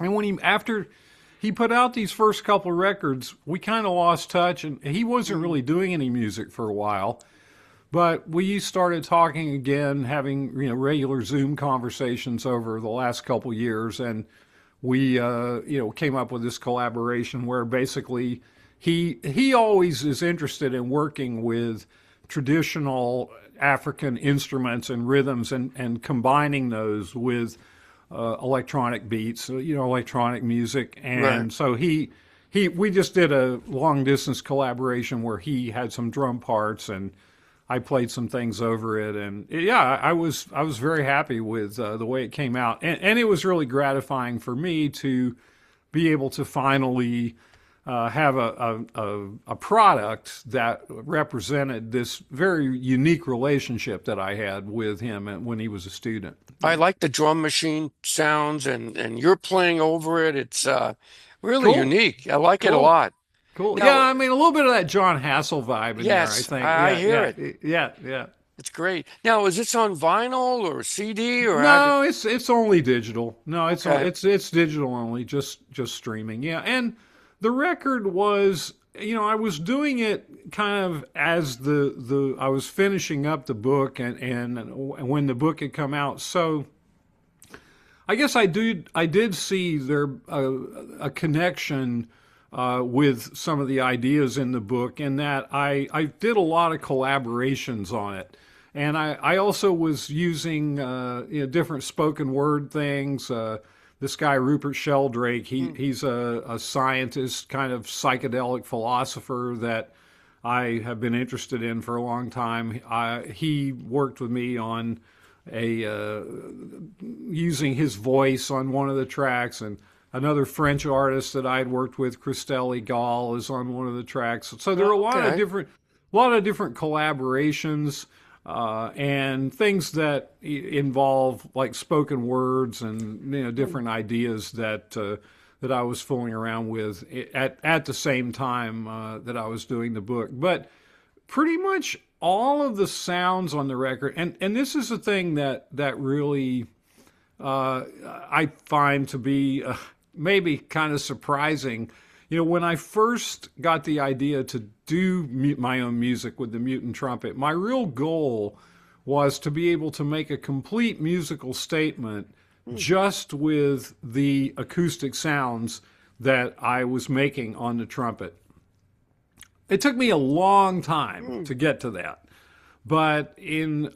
And after he put out these first couple of records, we kind of lost touch, and he wasn't really doing any music for a while. But we started talking again, having regular Zoom conversations over the last couple of years, and we came up with this collaboration where basically he always is interested in working with traditional African instruments and rhythms and combining those with electronic beats, electronic music. And Right. so we just did a long distance collaboration where he had some drum parts and I played some things over it. And yeah, I was very happy with the way it came out. And it was really gratifying for me to be able to finally have a product that represented this very unique relationship that I had with him when he was a student. I like the drum machine sounds and you're playing over it. It's really Cool, unique. I like it a cool, lot. cool. Yeah, Now, I mean a little bit of that John Hassel vibe in there, I yes, think. I Yeah, hear yeah, it. yeah, yeah. It's great. Now, is this on vinyl or CD or how did, No, it's only digital. No, okay. it's digital only, just streaming. Yeah, and the record was, I was doing it kind of as the I was finishing up the book and when the book had come out. So I guess I did see there a connection with some of the ideas in the book, in that I did a lot of collaborations on it. And I also was using different spoken word things. This guy Rupert Sheldrake, he's a scientist, kind of psychedelic philosopher that I have been interested in for a long time. He worked with me on using his voice on one of the tracks, and another French artist that I'd worked with, Christelle Gall, is on one of the tracks. So there are Okay. a lot of different collaborations. And things that involve like spoken words and different ideas that that I was fooling around with at the same time that I was doing the book. But pretty much all of the sounds on the record, and this is the thing that really I find to be maybe kind of surprising. When I first got the idea to do my own music with the Mutant Trumpet, my real goal was to be able to make a complete musical statement just with the acoustic sounds that I was making on the trumpet. It took me a long time to get to that. But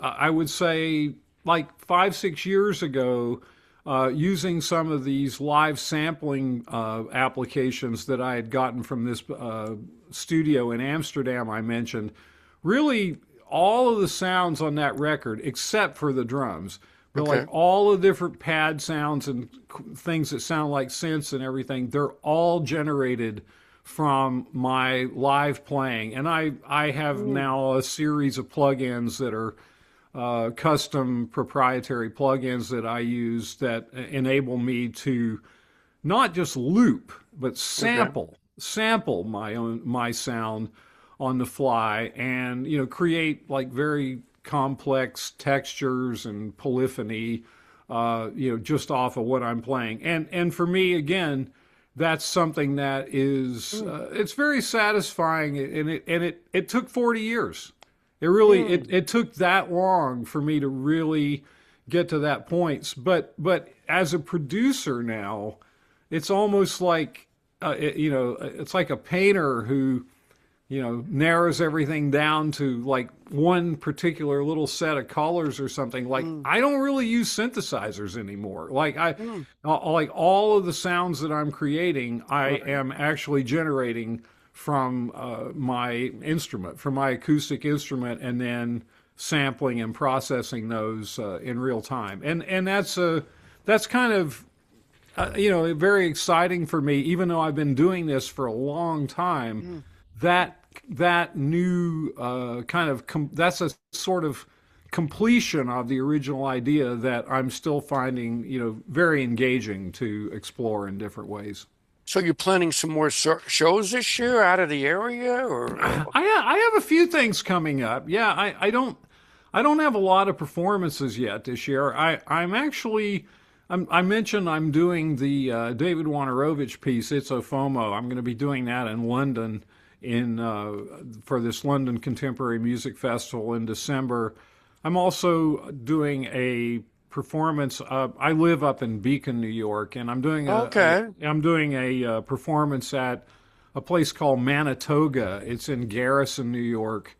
I would say, like 5, 6 years ago, using some of these live sampling applications that I had gotten from this studio in Amsterdam I mentioned, really all of the sounds on that record, except for the drums, but Okay. like all the different pad sounds and things that sound like synths and everything, they're all generated from my live playing. And I have now a series of plugins that are custom proprietary plugins that I use that enable me to not just loop, but Okay. sample my sound on the fly, and create like very complex textures and polyphony, just off of what I'm playing. And for me, again, that's something that is it's very satisfying, and it took 40 years. It took that long for me to really get to that point. But as a producer now, it's almost like it's like a painter who narrows everything down to like one particular little set of colors or something. Like I don't really use synthesizers anymore. Like all of the sounds that I'm creating, I Right. am actually generating from my instrument, from my acoustic instrument, and then sampling and processing those in real time. And that's kind of very exciting for me, even though I've been doing this for a long time. That new that's a sort of completion of the original idea that I'm still finding very engaging to explore in different ways. So you're planning some more shows this year out of the area, I have a few things coming up. Yeah, I don't have a lot of performances yet this year. I mentioned I'm doing the David Wojnarowicz piece. It's Ofomo. I'm going to be doing that in London for this London Contemporary Music Festival in December. I'm also doing a performance. I live up in Beacon, New York, and I'm doing okay. a performance at a place called Manitoga. It's in Garrison, New York.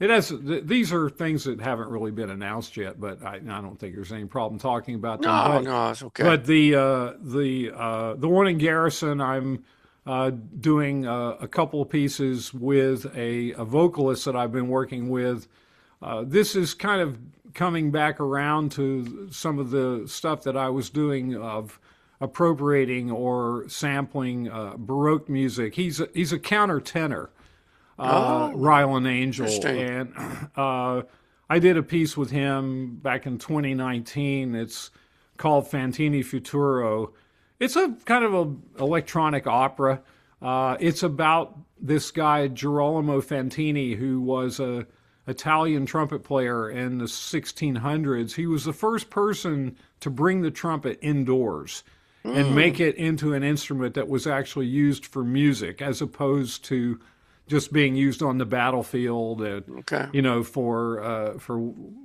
It has these are things that haven't really been announced yet, but I don't think there's any problem talking about them. No, But no, it's okay. but the one in Garrison, I'm doing a couple of pieces with a vocalist that I've been working with. This is kind of coming back around to some of the stuff that I was doing of appropriating or sampling Baroque music. He's a countertenor, Oh, Rylan Angel, interesting. and I did a piece with him back in 2019. It's called Fantini Futuro. It's a kind of a electronic opera. It's about this guy Girolamo Fantini, who was a Italian trumpet player in the 1600s. He was the first person to bring the trumpet indoors and make Mm, it into an instrument that was actually used for music, as opposed to just being used on the battlefield, okay. for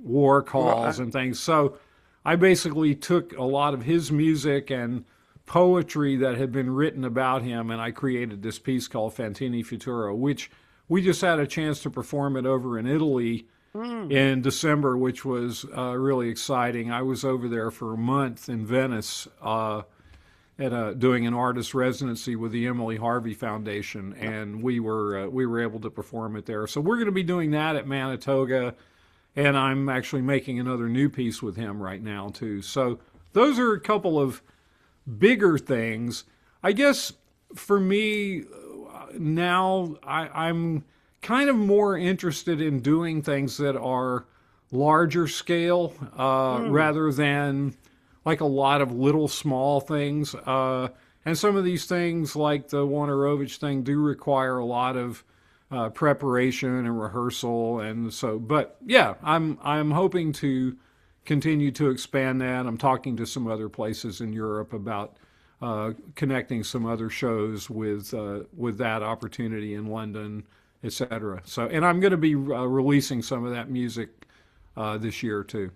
war calls Right. and things. So I basically took a lot of his music and poetry that had been written about him, and I created this piece called Fantini Futuro, which we just had a chance to perform it over in Italy Mm, in December, which was really exciting. I was over there for a month in Venice doing an artist residency with the Emily Harvey Foundation, and we were able to perform it there. So we're going to be doing that at Manitoga, and I'm actually making another new piece with him right now too. So those are a couple of bigger things. I guess for me now, I'm kind of more interested in doing things that are larger scale mm, rather than like a lot of little small things. And some of these things, like the Wojnarowicz thing, do require a lot of preparation and rehearsal, and so. But yeah, I'm hoping to continue to expand that. I'm talking to some other places in Europe about connecting some other shows with that opportunity in London, etc. So, and I'm going to be releasing some of that music this year too.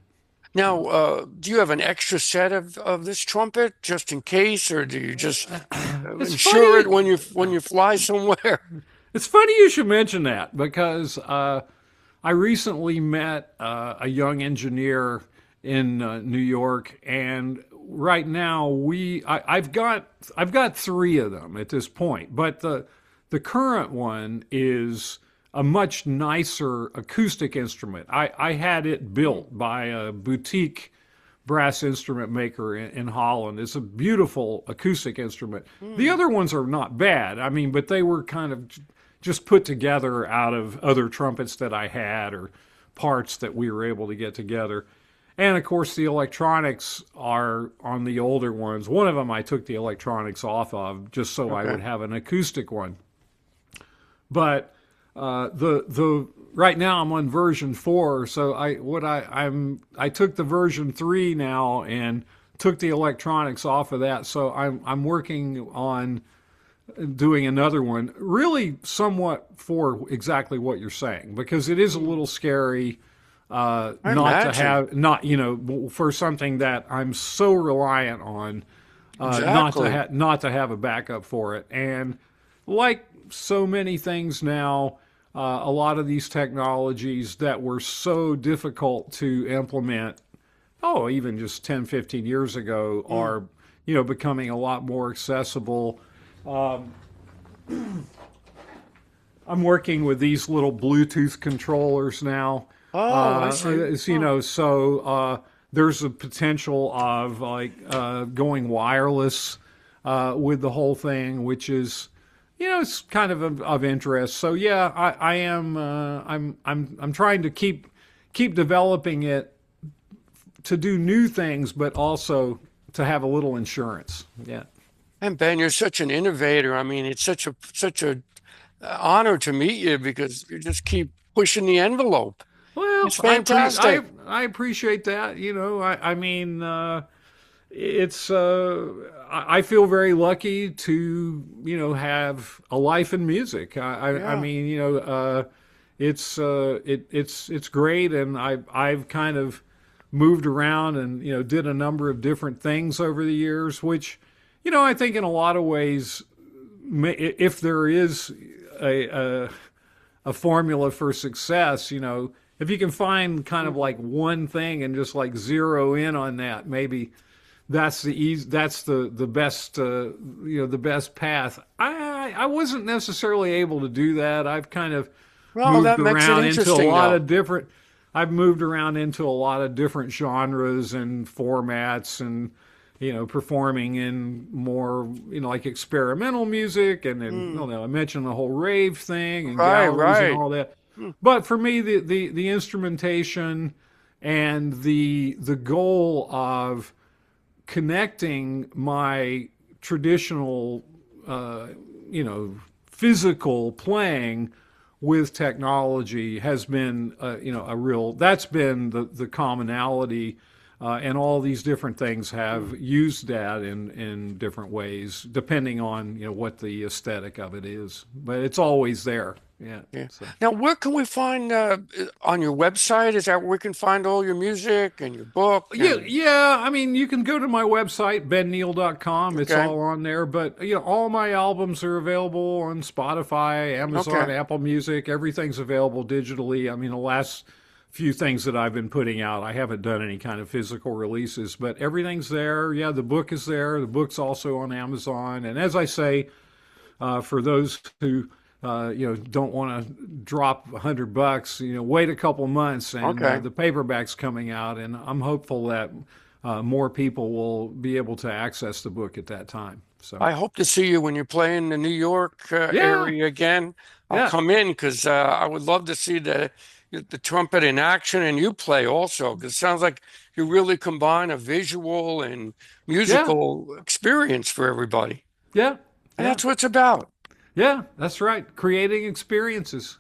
Now, do you have an extra set of this trumpet just in case, or do you just It's insure it funny. when you fly somewhere? It's funny you should mention that because I recently met a young engineer in New York, and right now I've got three of them at this point, but the current one is a much nicer acoustic instrument. I had it built by a boutique brass instrument maker in Holland. It's a beautiful acoustic instrument. The Hmm. other ones are not bad. I mean, but they were kind of just put together out of other trumpets that I had or parts that we were able to get together. And of course, the electronics are on the older ones. One of them I took the electronics off of just so I Okay. would have an acoustic one. But the right now I'm on version 4, so I took the version 3 now and took the electronics off of that. So I'm working on doing another one, really somewhat for exactly what you're saying, because it is a little scary I not to imagine. have not for something that I'm so reliant on Exactly. not to have a backup for it. And like so many things now, a lot of these technologies that were so difficult to implement, oh, even just 10, 15 years ago, Hmm. are becoming a lot more accessible. I'm working with these little Bluetooth controllers now. Oh, I see. Oh, So there's a potential of like going wireless with the whole thing, which is, it's kind of interest. So yeah, I am. I'm trying to keep developing it to do new things, but also to have a little insurance. Yeah. and Ben, you're such an innovator. I mean, it's such a honor to meet you because you just keep pushing the envelope. Well, It's fantastic. I appreciate that. I mean, it's I feel very lucky to have a life in music. I Yeah. mean, it's great, and I've kind of moved around and did a number of different things over the years, which I think in a lot of ways, if there is a a formula for success, if you can find kind of like one thing and just like zero in on that, maybe that's the best the best path. I wasn't necessarily able to do that. I've kind of Well, moved that makes it around into a interesting, lot though. of different I've moved around into a lot of different genres and formats, and performing in more like experimental music, and then Hmm. I mentioned the whole rave thing and Right, galleries and right. all that. Hmm. But for me, the instrumentation and the goal of connecting my traditional, uh, you know, physical playing with technology has been, a real. That's been the commonality, and all these different things Hmm. have used that in different ways, depending on what the aesthetic of it is. But it's always there. Yeah. Yeah. So. Now, where can we find on your website? Is that where we can find all your music and your book Yeah, and yeah. I mean, you can go to my website, benneill.com. It's okay, all on there. But, all my albums are available on Spotify, Amazon, okay. Apple Music. Everything's available digitally. I mean, the last few things that I've been putting out, I haven't done any kind of physical releases, but everything's there. Yeah, the book is there. The book's also on Amazon. And as I say, for those who don't want to drop $100, wait a couple months, and Okay. the paperback's coming out, and I'm hopeful that more people will be able to access the book at that time. So I hope to see you when you're playing the New York yeah, area again. I'll yeah, come in because I would love to see the trumpet in action and you play also because it sounds like you really combine a visual and yeah, musical experience for everybody. yeah, And yeah, that's what it's about. yeah. That's right. Creating experiences.